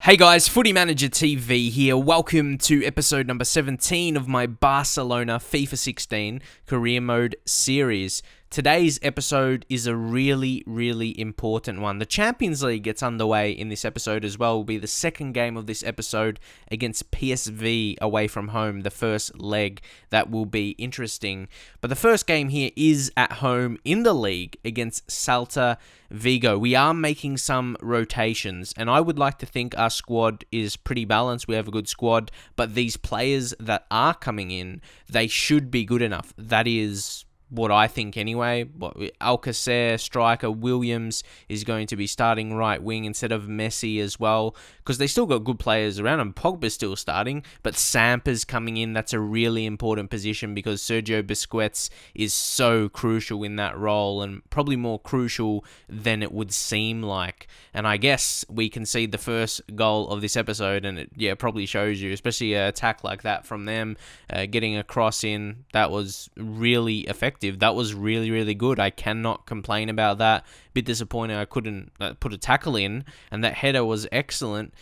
Hey guys, Footy Manager TV here. Welcome to episode number 17 of my Barcelona FIFA 16 Career Mode series. Today's episode is a really important one. The Champions League gets underway in this episode as well. Will be the second game of this episode against PSV away from home, the first leg. That will be interesting. But the first game here is at home in the league against Celta Vigo. We are making some rotations, and I would like to think our squad is pretty balanced. We have a good squad, but these players that are coming in, they should be good enough. That is what I think anyway. Alcacer, striker, Williams is going to be starting right wing instead of Messi as well, because they still got good players around them. Pogba's still starting, but Sampa's coming in. That's a really important position because Sergio Busquets is so crucial in that role, and probably more crucial than it would seem like. And I guess we concede the first goal of this episode, and it probably shows you, especially an attack like that from them, getting a cross in. That was really effective. That was really good. I cannot complain about that. Bit disappointed I couldn't put a tackle in, and that header was excellent.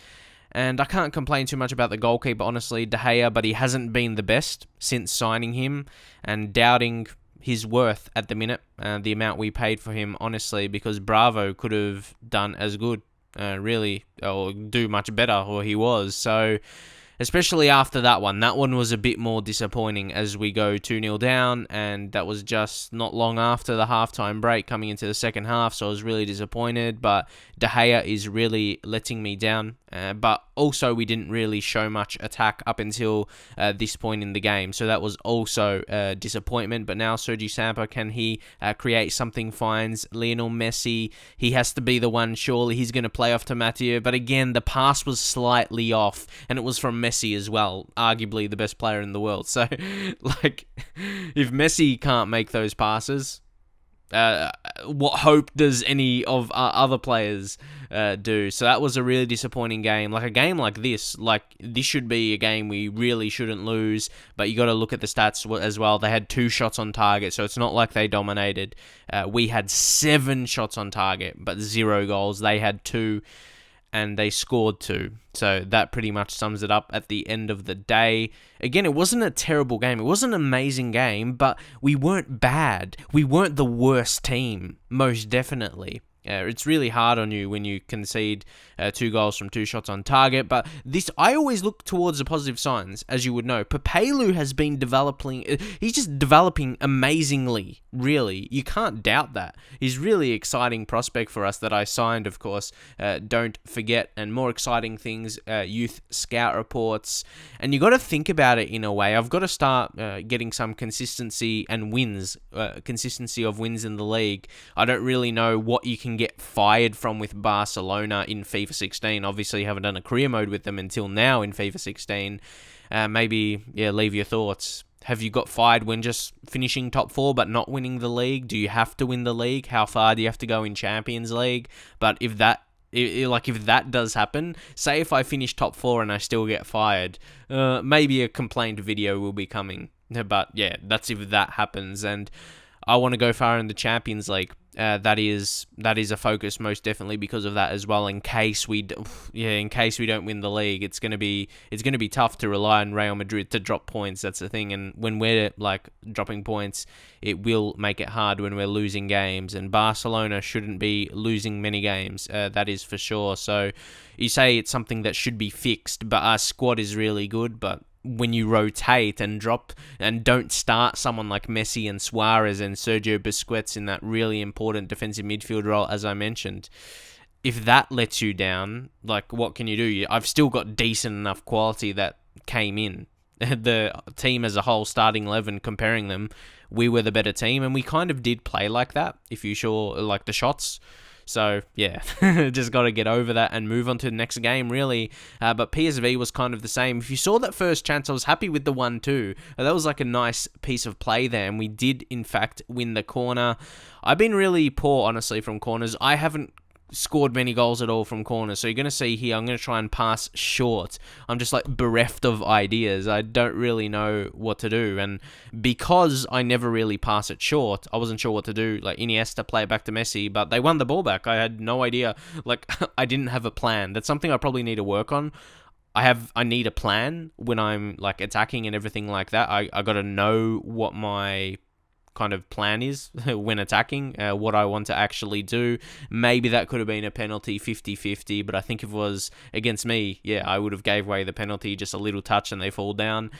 And I can't complain too much about the goalkeeper, honestly, De Gea, but he hasn't been the best since signing him, and doubting his worth at the minute, the amount we paid for him, honestly, because Bravo could have done as good, really, or do much better, or he was. So, especially after that one was a bit more disappointing as we go 2-0 down, and that was just not long after the halftime break coming into the second half, so I was really disappointed. But De Gea is really letting me down, but also we didn't really show much attack up until this point in the game, so that was also a disappointment. But now Sergi Sampa, can he create something? Finds Lionel Messi, he has to be the one, surely he's going to play off to Mathieu, but again the pass was slightly off, and it was from Messi as well, arguably the best player in the world. So, like, if Messi can't make those passes, what hope does any of our other players do? So that was a really disappointing game. Like, a game like this should be a game we really shouldn't lose, but you got to look at the stats as well. They had 2 shots on target, so it's not like they dominated. We had 7 shots on target, but 0 goals. They had 2, and they scored 2. So that pretty much sums it up at the end of the day. Again, it wasn't a terrible game. It wasn't an amazing game, but we weren't bad. We weren't the worst team, most definitely. It's really hard on you when you concede 2 goals from 2 shots on target, but this, I always look towards the positive signs, as you would know. Papelu has been developing, he's just developing amazingly, really. You can't doubt that. He's really exciting prospect for us that I signed, of course. Don't forget, and more exciting things, youth scout reports, and you got to think about it in a way. I've got to start getting some consistency and wins, consistency of wins in the league. I don't really know what you can get fired from with Barcelona in FIFA 16. Obviously, haven't done a career mode with them until now in FIFA 16. Maybe, leave your thoughts. Have you got fired when just finishing top 4 but not winning the league? Do you have to win the league? How far do you have to go in Champions League? But if that does happen, say if I finish top 4 and I still get fired, maybe a complaint video will be coming. But yeah, that's if that happens, and I want to go far in the Champions League. That is a focus, most definitely, because of that as well. In case we don't win the league, it's gonna be tough to rely on Real Madrid to drop points. That's the thing, and when we're like dropping points, it will make it hard when we're losing games. And Barcelona shouldn't be losing many games. That is for sure. So you say it's something that should be fixed, but our squad is really good, but when you rotate and drop and don't start someone like Messi and Suarez and Sergio Busquets in that really important defensive midfield role, as I mentioned, if that lets you down, like, what can you do? I've still got decent enough quality that came in. The team as a whole, starting 11, comparing them, we were the better team, and we kind of did play like that, if you saw, like, the shots. So, yeah, just got to get over that and move on to the next game, really. But PSV was kind of the same. If you saw that first chance, I was happy with the 1-2. That was like a nice piece of play there, and we did, in fact, win the corner. I've been really poor, honestly, from corners. I haven't scored many goals at all from corners. So you're going to see here, I'm going to try and pass short. I'm just like bereft of ideas. I don't really know what to do. And because I never really pass it short, I wasn't sure what to do. Like Iniesta play it back to Messi, but they won the ball back. I had no idea. Like I didn't have a plan. That's something I probably need to work on. I need a plan when I'm like attacking and everything like that. I got to know what my kind of plan is when attacking, what I want to actually do. Maybe that could have been a penalty 50-50, but I think if it was against me, yeah, I would have gave away the penalty, just a little touch and they fall down.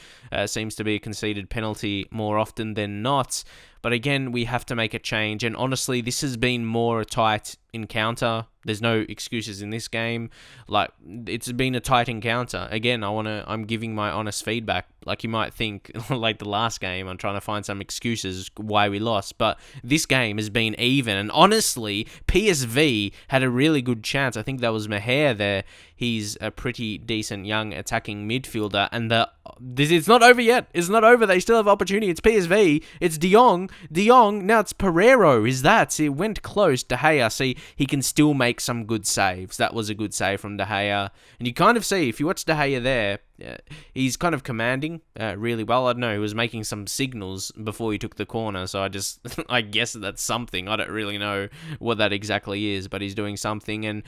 Seems to be a conceded penalty more often than not. But again, we have to make a change. And honestly, this has been more a tight encounter. There's no excuses in this game. Like, it's been a tight encounter. Again, I'm giving my honest feedback. Like, you might think, like the last game, I'm trying to find some excuses why we lost. But this game has been even. And honestly, PSV had a really good chance. I think that was Maher there. He's a pretty decent young attacking midfielder. And it's not over yet. It's not over. They still have opportunity. It's PSV. It's De Jong. Now it's Pereiro. Is that? See, it went close. De Gea. See, he can still make some good saves. That was a good save from De Gea. And you kind of see, if you watch De Gea there, he's kind of commanding really well. I don't know. He was making some signals before he took the corner. So I guess that's something. I don't really know what that exactly is, but he's doing something. And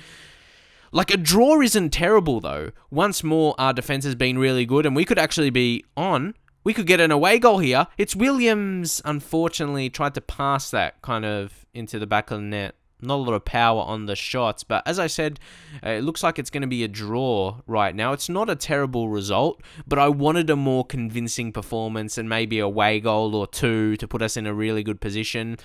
like, a draw isn't terrible, though. Once more, our defense has been really good, and we could actually be on. We could get an away goal here. It's Williams, unfortunately, tried to pass that kind of into the back of the net. Not a lot of power on the shots, but as I said, it looks like it's going to be a draw right now. It's not a terrible result, but I wanted a more convincing performance and maybe a away goal or two to put us in a really good position.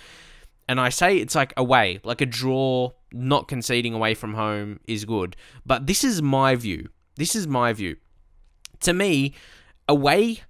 And I say it's like away, like a draw, not conceding away from home is good. But this is my view. To me, away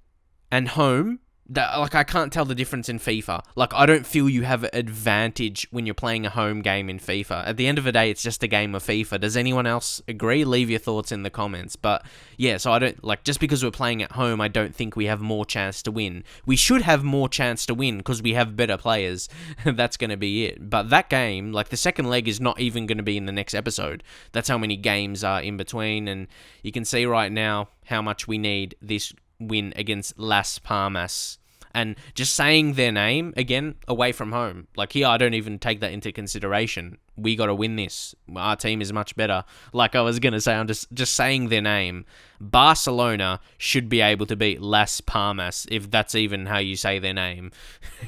and home, like, I can't tell the difference in FIFA. Like, I don't feel you have an advantage when you're playing a home game in FIFA. At the end of the day, it's just a game of FIFA. Does anyone else agree? Leave your thoughts in the comments. But yeah, so I don't, like, just because we're playing at home, I don't think we have more chance to win. We should have more chance to win because we have better players. That's going to be it. But that game, like, the second leg is not even going to be in the next episode. That's how many games are in between. And you can see right now how much we need this win against Las Palmas. And just saying their name, again, away from home. Like, here, I don't even take that into consideration. We got to win this. Our team is much better. Like I was going to say, I'm just saying their name. Barcelona should be able to beat Las Palmas, if that's even how you say their name.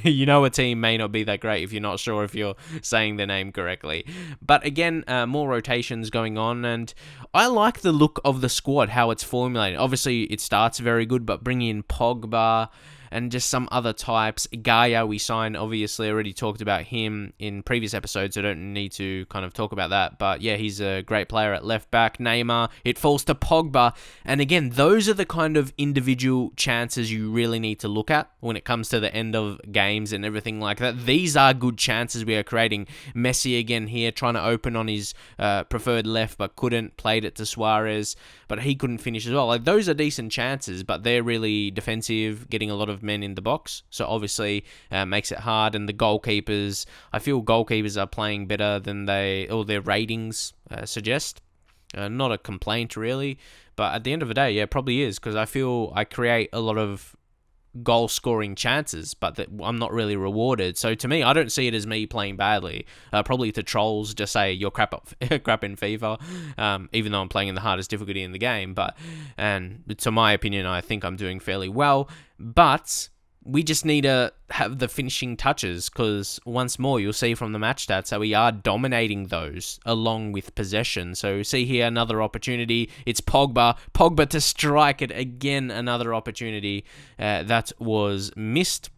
You know, a team may not be that great if you're not sure if you're saying their name correctly. But again, more rotations going on, and I like the look of the squad, how it's formulated. Obviously, it starts very good, but bringing in Pogba and just some other types. Gaia, we signed, obviously, I already talked about him in previous episodes, so I don't need to kind of talk about that. But yeah, he's a great player at left back. Neymar, it falls to Pogba. And again, those are the kind of individual chances you really need to look at when it comes to the end of games and everything like that. These are good chances we are creating. Messi again here, trying to open on his preferred left, but couldn't. Played it to Suarez, but he couldn't finish as well. Like, those are decent chances, but they're really defensive, getting a lot of men in the box, so obviously makes it hard. And the goalkeepers, I feel goalkeepers are playing better than their ratings suggest. Not a complaint really, but at the end of the day, yeah, it probably is, because I feel I create a lot of goal scoring chances, but that I'm not really rewarded. So to me, I don't see it as me playing badly. Probably to trolls just say you're crap in FIFA, even though I'm playing in the hardest difficulty in the game. And to my opinion, I think I'm doing fairly well. But we just need to have the finishing touches, because once more, you'll see from the match stats that we are dominating those along with possession. So see here, another opportunity. It's Pogba to strike it again. Another opportunity that was missed.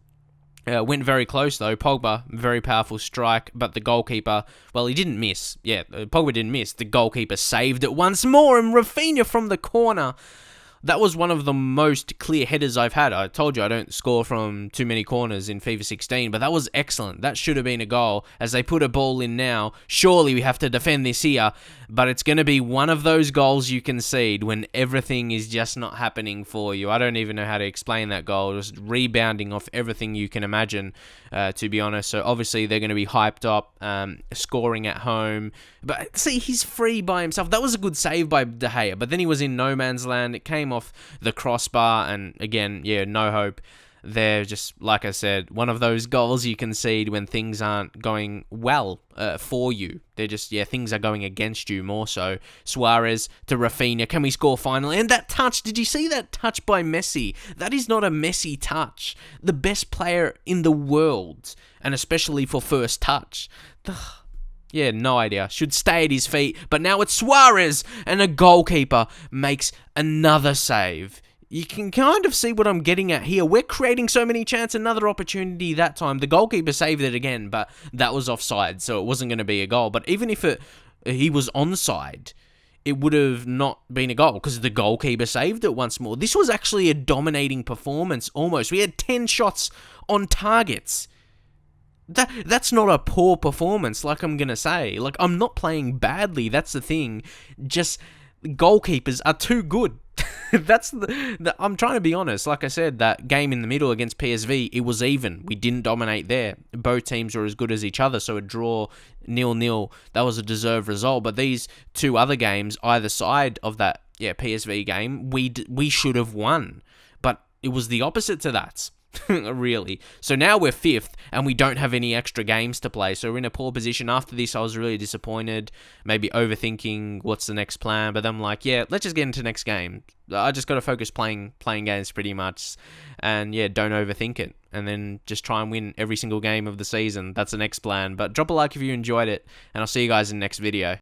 Went very close though. Pogba, very powerful strike, but the goalkeeper, well, he didn't miss. Yeah, Pogba didn't miss. The goalkeeper saved it once more, and Rafinha from the corner. That was one of the most clear headers I've had. I told you I don't score from too many corners in FIFA 16, but that was excellent. That should have been a goal. As they put a ball in now, surely we have to defend this here. but it's going to be one of those goals you concede when everything is just not happening for you. I don't even know how to explain that goal. Just rebounding off everything you can imagine, to be honest. So obviously they're going to be hyped up, scoring at home. But see, he's free by himself. That was a good save by De Gea, but then he was in no man's land. It came off the crossbar, and again, yeah, no hope. They're just, like I said, one of those goals you concede when things aren't going well for you. They're just, yeah, things are going against you more so. Suarez to Rafinha. Can we score finally? And that touch, did you see that touch by Messi? That is not a Messi touch. The best player in the world, and especially for first touch. Yeah, no idea. Should stay at his feet. But now it's Suarez, and a goalkeeper makes another save. You can kind of see what I'm getting at here. We're creating so many chances. Another opportunity that time. The goalkeeper saved it again, but that was offside, so it wasn't going to be a goal. But even if he was onside, it would have not been a goal because the goalkeeper saved it once more. This was actually a dominating performance almost. We had 10 shots on targets. That's not a poor performance, like I'm going to say. Like, I'm not playing badly. That's the thing. Just goalkeepers are too good. That's I'm trying to be honest. Like I said, that game in the middle against PSV, it was even. We didn't dominate there. Both teams were as good as each other, so a draw 0-0, that was a deserved result. But these two other games, either side of that PSV game, we should have won. But it was the opposite to that. Really. So now we're 5th and we don't have any extra games to play. So we're in a poor position. After this, I was really disappointed. Maybe overthinking what's the next plan. But I'm like, yeah, let's just get into next game. I just got to focus playing games pretty much. And yeah, don't overthink it. And then just try and win every single game of the season. That's the next plan. But drop a like if you enjoyed it. And I'll see you guys in the next video.